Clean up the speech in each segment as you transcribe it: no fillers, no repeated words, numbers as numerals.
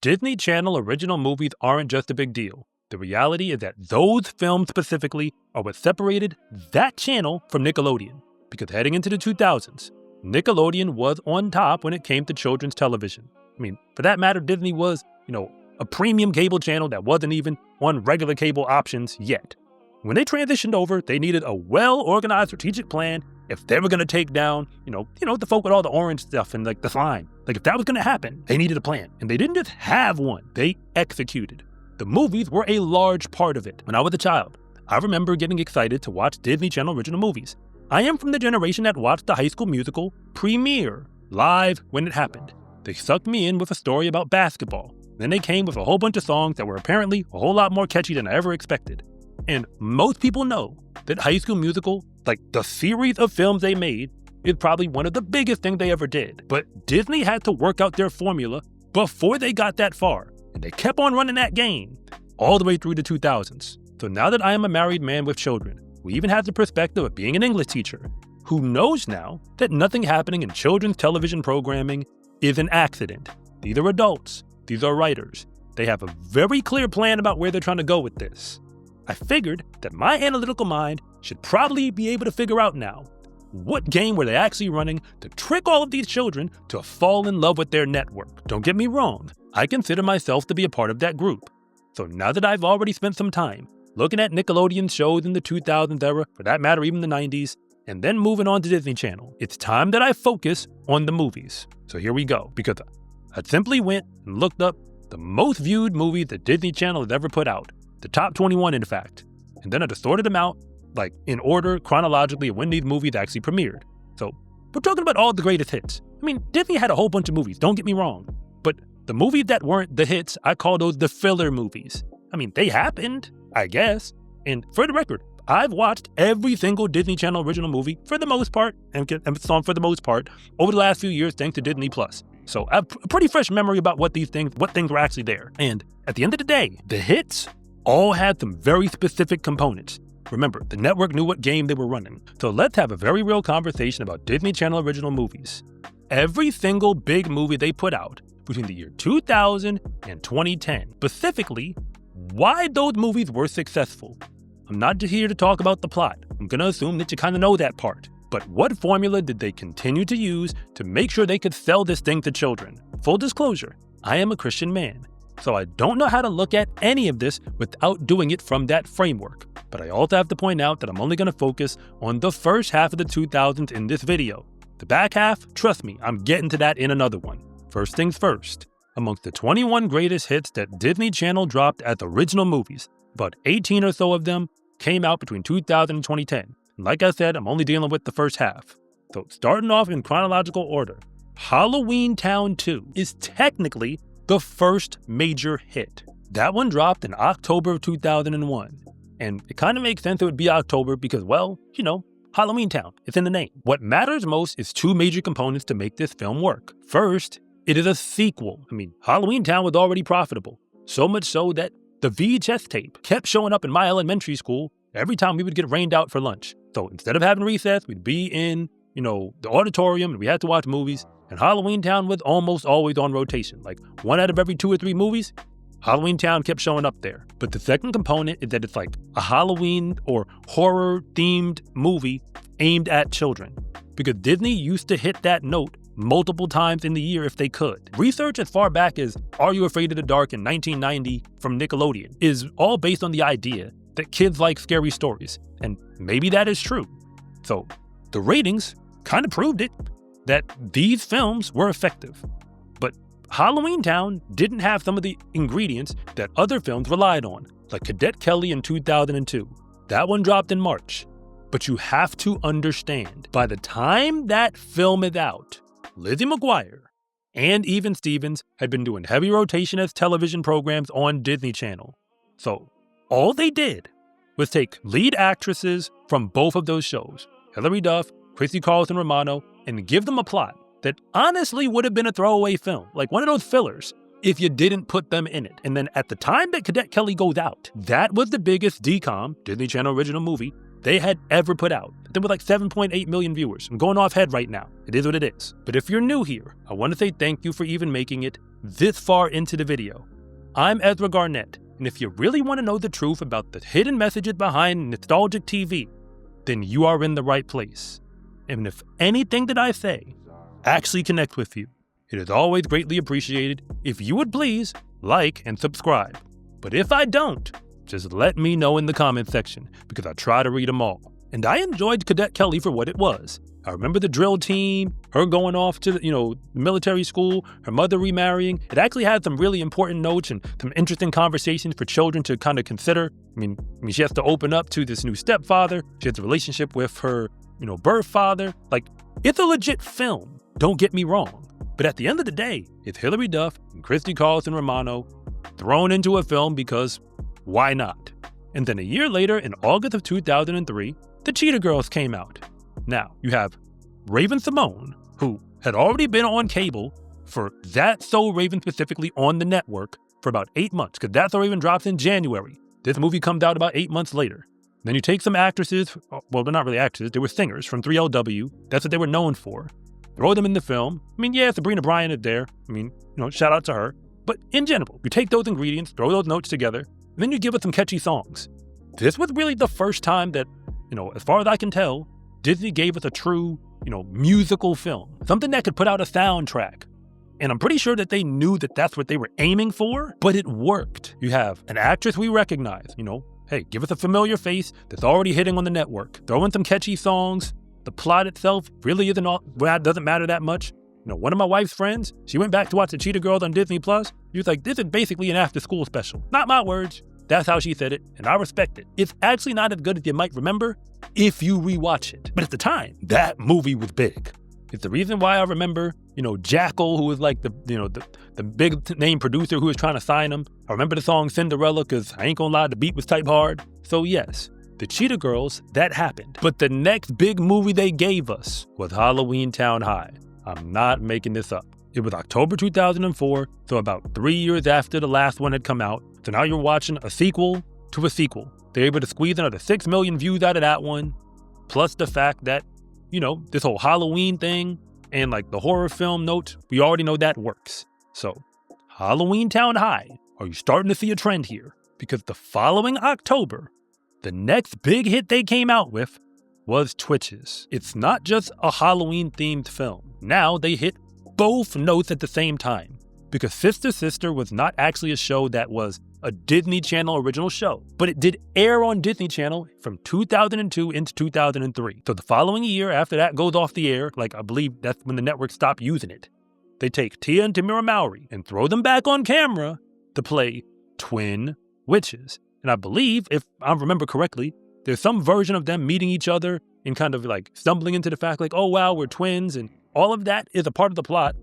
Disney Channel original movies aren't just a big deal. The reality is that those films specifically are what separated that channel from Nickelodeon. Because heading into the 2000s, Nickelodeon was on top when it came to children's television. I mean, for that matter, Disney was, a premium cable channel that wasn't even on regular cable options yet. When they transitioned over, they needed a well-organized strategic plan if they were going to take down, the folk with all the orange stuff and the slime. If that was going to happen, they needed a plan. And they didn't just have one, they executed. The movies were a large part of it. When I was a child, I remember getting excited to watch Disney Channel original movies. I am from the generation that watched the High School Musical premiere live when it happened. They sucked me in with a story about basketball. Then they came with a whole bunch of songs that were apparently a whole lot more catchy than I ever expected. And most people know that High School Musical, the series of films they made, is probably one of the biggest things they ever did. But Disney had to work out their formula before they got that far. And they kept on running that game all the way through the 2000s. So now that I am a married man with children, who even has the perspective of being an English teacher, who knows now that nothing happening in children's television programming is an accident. These are adults. These are writers. They have a very clear plan about where they're trying to go with this. I figured that my analytical mind should probably be able to figure out now, what game were they actually running to trick all of these children to fall in love with their network? Don't get me wrong, I consider myself to be a part of that group. So now that I've already spent some time looking at Nickelodeon shows in the 2000s era, for that matter even the 90s, and then moving on to Disney Channel, it's time that I focus on the movies. So here we go, because I simply went and looked up the most viewed movies that Disney Channel has ever put out. The top 21, in fact. And then I just sorted them out, in order, chronologically, of when these movies actually premiered. So, we're talking about all the greatest hits. I mean, Disney had a whole bunch of movies, don't get me wrong. But the movies that weren't the hits, I call those the filler movies. I mean, they happened, I guess. And for the record, I've watched every single Disney Channel original movie, for the most part, and for the most part, over the last few years, thanks to Disney+. So I have a pretty fresh memory about what things were actually there. And at the end of the day, the hits all had some very specific components. Remember, the network knew what game they were running. So let's have a very real conversation about Disney Channel original movies. Every single big movie they put out between the year 2000 and 2010, specifically, why those movies were successful. I'm not just here to talk about the plot. I'm going to assume that you kind of know that part. But what formula did they continue to use to make sure they could sell this thing to children? Full disclosure, I am a Christian man. So I don't know how to look at any of this without doing it from that framework. But I also have to point out that I'm only going to focus on the first half of the 2000s in this video. The back half, trust me, I'm getting to that in another one. First things first, amongst the 21 greatest hits that Disney Channel dropped as original movies, about 18 or so of them came out between 2000 and 2010. And like I said, I'm only dealing with the first half. So starting off in chronological order, Halloweentown 2 is technically the first major hit. That one dropped in October of 2001. And it kind of makes sense it would be October because, Halloweentown, it's in the name. What matters most is two major components to make this film work. First, it is a sequel. I mean, Halloweentown was already profitable. So much so that the VHS tape kept showing up in my elementary school every time we would get rained out for lunch. So instead of having recess, we'd be in, the auditorium and we had to watch movies. And Halloweentown was almost always on rotation. One out of every 2 or 3 movies, Halloweentown kept showing up there. But the second component is that it's a Halloween or horror-themed movie aimed at children. Because Disney used to hit that note multiple times in the year if they could. Research as far back as Are You Afraid of the Dark in 1990 from Nickelodeon is all based on the idea that kids like scary stories. And maybe that is true. So the ratings kind of proved it, that these films were effective. But Halloweentown didn't have some of the ingredients that other films relied on, like Cadet Kelly in 2002. That one dropped in March. But you have to understand, by the time that film is out, Lizzie McGuire and Even Stevens had been doing heavy rotation as television programs on Disney Channel. So all they did was take lead actresses from both of those shows, Hilary Duff, Chrissy Carlson Romano, and give them a plot that honestly would have been a throwaway film, like one of those fillers, if you didn't put them in it. And then at the time that Cadet Kelly goes out, that was the biggest DCOM, Disney Channel original movie, they had ever put out. There were like 7.8 million viewers. I'm going off head right now. It is what it is. But if you're new here, I want to say thank you for even making it this far into the video. I'm Ezra Garnett, and if you really want to know the truth about the hidden messages behind nostalgic TV, then you are in the right place. And if anything that I say actually connects with you, it is always greatly appreciated if you would please like and subscribe. But if I don't, just let me know in the comment section, because I try to read them all. And I enjoyed Cadet Kelly for what it was. I remember the drill team, her going off to, military school, her mother remarrying. It actually had some really important notes and some interesting conversations for children to kind of consider. I mean, she has to open up to this new stepfather. She has a relationship with her, birth father. Like, it's a legit film, don't get me wrong. But at the end of the day, it's Hilary Duff and Christy Carlson Romano thrown into a film because why not? And then a year later, in August of 2003, the Cheetah Girls came out. Now, you have Raven-Symoné, who had already been on cable for That's So Raven specifically on the network for about 8 months, because That's So Raven drops in January. This movie comes out about 8 months later. Then you take some actresses, well, they're not really actresses, they were singers from 3LW. That's what they were known for. Throw them in the film. I mean, yeah, Sabrina Bryan is there. I mean, shout out to her. But in general, you take those ingredients, throw those notes together, and then you give us some catchy songs. This was really the first time that, as far as I can tell, Disney gave us a true, musical film. Something that could put out a soundtrack. And I'm pretty sure that they knew that that's what they were aiming for, but it worked. You have an actress we recognize, hey, give us a familiar face that's already hitting on the network. Throw in some catchy songs. The plot itself really doesn't matter that much. One of my wife's friends, she went back to watch the Cheetah Girls on Disney+. She was like, this is basically an after-school special. Not my words. That's how she said it, and I respect it. It's actually not as good as you might remember if you rewatch it. But at the time, that movie was big. It's the reason why I remember, Jackal, who was like the big name producer who was trying to sign him. I remember the song Cinderella, because I ain't gonna lie, the beat was type hard. So yes, the Cheetah Girls, that happened. But the next big movie they gave us was Halloweentown High. I'm not making this up. It was October 2004, so about 3 years after the last one had come out. So now you're watching a sequel to a sequel. They're able to squeeze another 6 million views out of that one. Plus the fact that, this whole Halloween thing and like the horror film note, we already know that works. So Halloweentown High, are you starting to see a trend here? Because the following October, the next big hit they came out with was Twitches. It's not just a Halloween-themed film. Now they hit both notes at the same time. Because Sister Sister was not actually a show that was a Disney Channel original show, but it did air on Disney Channel from 2002 into 2003. So the following year after that goes off the air, I believe that's when the network stopped using it, they take Tia and Tamera Mowry and throw them back on camera to play twin witches. And I believe, if I remember correctly, there's some version of them meeting each other and kind of stumbling into the fact oh wow, we're twins, and all of that is a part of the plot,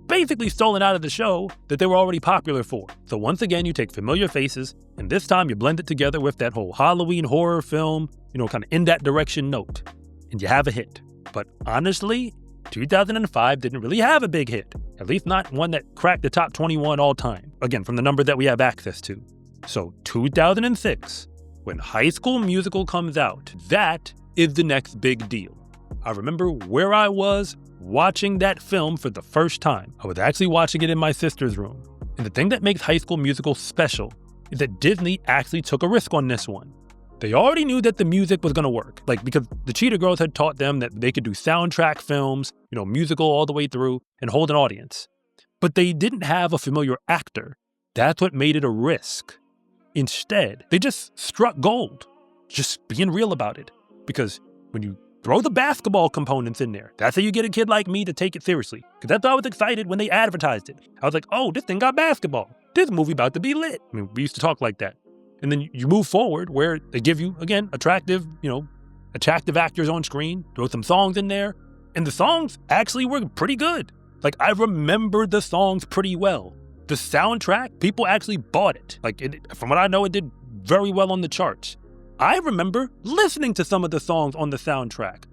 basically stolen out of the show that they were already popular for. So once again, you take familiar faces, and this time you blend it together with that whole Halloween horror film, kind of in that direction note, and you have a hit. But honestly, 2005 didn't really have a big hit, at least not one that cracked the top 21 all time, again, from the number that we have access to. So 2006, when High School Musical comes out, that is the next big deal. I remember where I was watching that film for the first time. I was actually watching it in my sister's room. And the thing that makes High School Musical special is that Disney actually took a risk on this one. They already knew that the music was going to work, because the Cheetah Girls had taught them that they could do soundtrack films, musical all the way through, and hold an audience. But they didn't have a familiar actor. That's what made it a risk. Instead, they just struck gold, just being real about it. Because when you throw the basketball components in there, that's how you get a kid like me to take it seriously. Because that's why I was excited when they advertised it. I was like, oh, this thing got basketball. This movie about to be lit. I mean, we used to talk like that. And then you move forward where they give you, again, attractive actors on screen, throw some songs in there. And the songs actually were pretty good. I remember the songs pretty well. The soundtrack, people actually bought it. From what I know, it did very well on the charts. I remember listening to some of the songs on the soundtrack.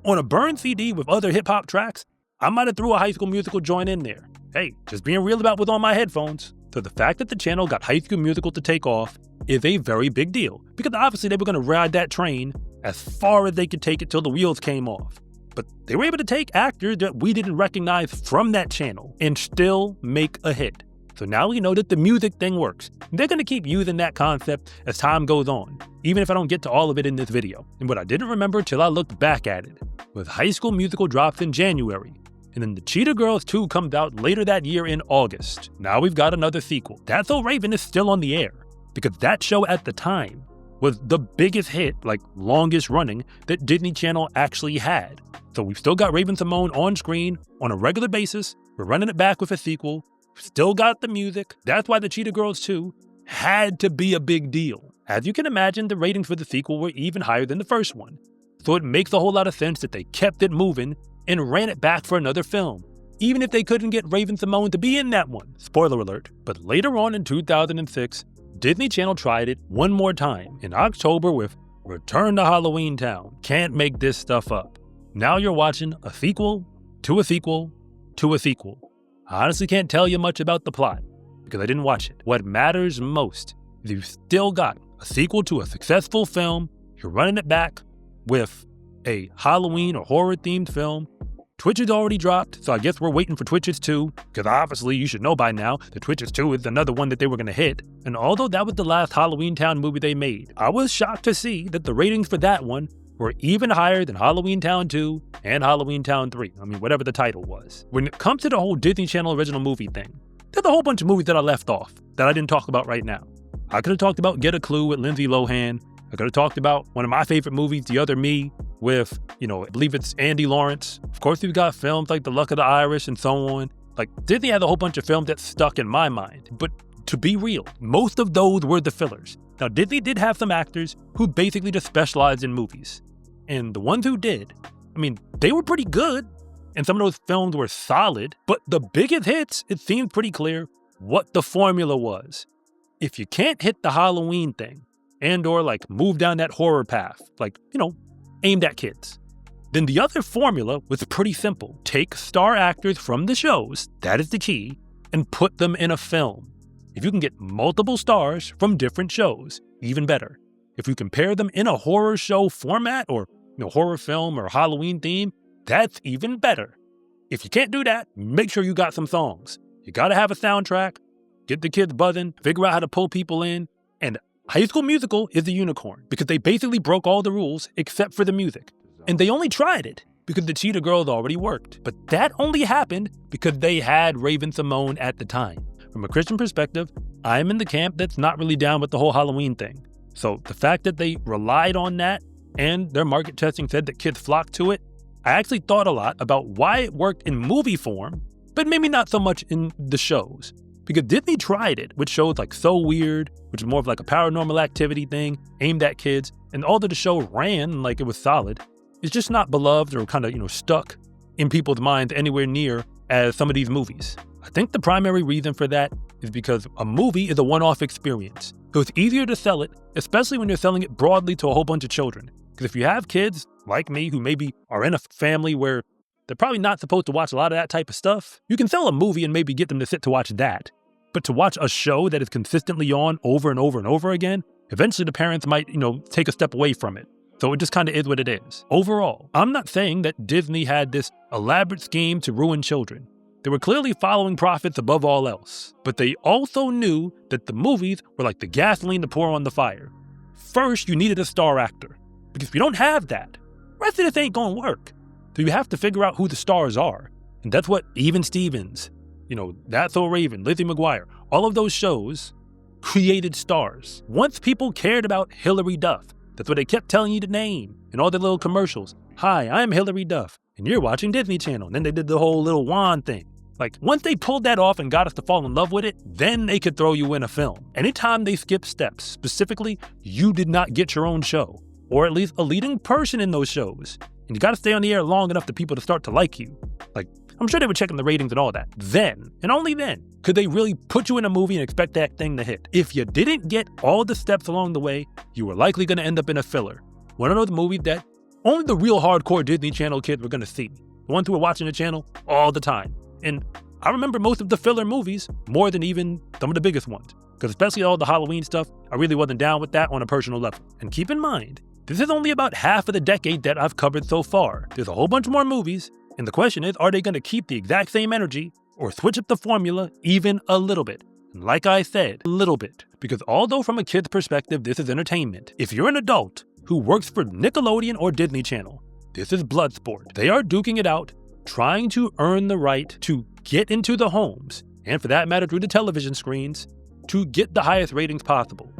On a burn CD with other hip-hop tracks, I might have threw a High School Musical joint in there. Hey, just being real about what's on my headphones. So the fact that the channel got High School Musical to take off is a very big deal. Because obviously they were going to ride that train as far as they could take it till the wheels came off. But they were able to take actors that we didn't recognize from that channel and still make a hit. So now we know that the music thing works. They're going to keep using that concept as time goes on, even if I don't get to all of it in this video. And what I didn't remember till I looked back at it was High School Musical drops in January, and then the Cheetah Girls 2 comes out later that year in August. Now we've got another sequel. That's So Raven is still on the air, because that show at the time was the biggest hit, like longest running, that Disney Channel actually had. So we've still got Raven-Symoné on screen on a regular basis. We're running it back with a sequel. Still got the music. That's why the Cheetah Girls 2 had to be a big deal. As you can imagine, the ratings for the sequel were even higher than the first one. So it makes a whole lot of sense that they kept it moving and ran it back for another film, even if they couldn't get Raven-Symoné to be in that one. Spoiler alert. But later on in 2006, Disney Channel tried it one more time in October with Return to Halloweentown. Can't make this stuff up. Now you're watching a sequel to a sequel to a sequel. I honestly can't tell you much about the plot because I didn't watch it. What matters most is you've still got a sequel to a successful film. You're running it back with a Halloween or horror themed film. Twitches already dropped, so I guess we're waiting for Twitches 2, because obviously you should know by now that Twitches 2 is another one that they were going to hit. And although that was the last Halloweentown movie they made, I was shocked to see that the ratings for that one were even higher than Halloweentown 2 and Halloweentown 3. I mean, whatever the title was. When it comes to the whole Disney Channel original movie thing, there's a whole bunch of movies that I left off that I didn't talk about right now. I could have talked about Get a Clue with Lindsay Lohan. I could have talked about one of my favorite movies, The Other Me, with, I believe it's Andy Lawrence. Of course, we've got films like The Luck of the Irish and so on. Like, Disney has a whole bunch of films that stuck in my mind. But to be real, most of those were the fillers. Now, Disney did have some actors who basically just specialized in movies. And the ones who did, they were pretty good. And some of those films were solid. But the biggest hits, it seemed pretty clear what the formula was. If you can't hit the Halloween thing, and or move down that horror path, aimed at kids, then the other formula was pretty simple. Take star actors from the shows, that is the key, and put them in a film. If you can get multiple stars from different shows, even better. If you can pair them in a horror show format or horror film or Halloween theme, that's even better. If you can't do that, make sure you got some songs. You gotta have a soundtrack, get the kids buzzing, figure out how to pull people in, and High School Musical is a unicorn because they basically broke all the rules except for the music. And they only tried it because the Cheetah Girls already worked. But that only happened because they had Raven-Symoné at the time. From a Christian perspective, I'm in the camp that's not really down with the whole Halloween thing. So the fact that they relied on that and their market testing said that kids flocked to it, I actually thought a lot about why it worked in movie form, but maybe not so much in the shows. Because Disney tried it with shows like So Weird, which is more of a paranormal activity thing aimed at kids, and although the show ran like it was solid, it's just not beloved or kind of, stuck in people's minds anywhere near as some of these movies. I think the primary reason for that is because a movie is a one-off experience. So it's easier to sell it, especially when you're selling it broadly to a whole bunch of children. Because if you have kids like me who maybe are in a family where they're probably not supposed to watch a lot of that type of stuff, you can sell a movie and maybe get them to sit to watch that. But to watch a show that is consistently on over and over and over again, eventually the parents might, take a step away from it. So it just kind of is what it is. Overall, I'm not saying that Disney had this elaborate scheme to ruin children. They were clearly following profits above all else. But they also knew that the movies were like the gasoline to pour on the fire. First, you needed a star actor. Because if you don't have that, the rest of this ain't gonna work. So you have to figure out who the stars are. And that's what Even Stevens, That's So Raven, Lizzie McGuire, all of those shows created stars. Once people cared about Hilary Duff, that's what they kept telling you to name in all the little commercials. Hi, I'm Hilary Duff, and you're watching Disney Channel. And then they did the whole little wand thing. Once they pulled that off and got us to fall in love with it, then they could throw you in a film. Anytime they skipped steps, specifically, you did not get your own show, or at least a leading person in those shows. And you gotta stay on the air long enough for people to start to like you. I'm sure they were checking the ratings and all that. Then, and only then, could they really put you in a movie and expect that thing to hit. If you didn't get all the steps along the way, you were likely gonna end up in a filler. One of those movies that only the real hardcore Disney Channel kids were gonna see. The ones who were watching the channel all the time. And I remember most of the filler movies more than even some of the biggest ones. because especially all the Halloween stuff, I really wasn't down with that on a personal level. And keep in mind, this is only about half of the decade that I've covered so far. There's a whole bunch more movies, and the question is, are they going to keep the exact same energy or switch up the formula even a little bit? And like I said, a little bit. Because although from a kid's perspective, this is entertainment, if you're an adult who works for Nickelodeon or Disney Channel, this is blood sport. They are duking it out, trying to earn the right to get into the homes, and for that matter through the television screens, to get the highest ratings possible.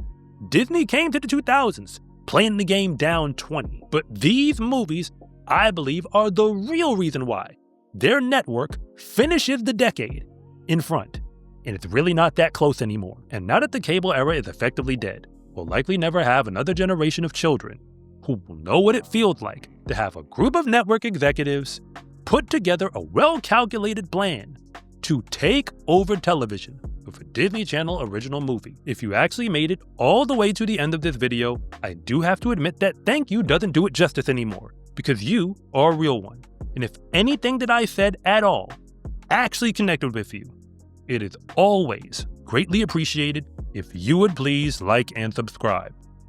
Disney came to the 2000s, playing the game down 20. But these movies, I believe, are the real reason why their network finishes the decade in front. And it's really not that close anymore. And now that the cable era is effectively dead, we'll likely never have another generation of children who will know what it feels like to have a group of network executives put together a well-calculated plan to take over television with a Disney Channel original movie. If you actually made it all the way to the end of this video, I do have to admit that thank you doesn't do it justice anymore, because you are a real one. And if anything that I said at all actually connected with you, it is always greatly appreciated if you would please like and subscribe.